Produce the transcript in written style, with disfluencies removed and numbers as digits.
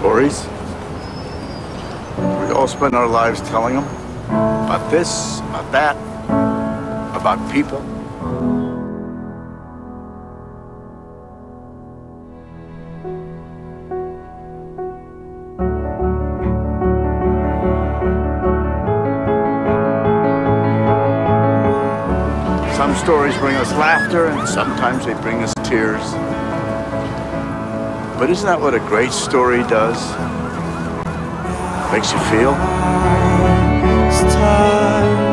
Stories. We all spend our lives telling them about this, about that, about people. Some stories bring us laughter, and sometimes they bring us tears. But isn't that what a great story does? Makes you feel? It's time.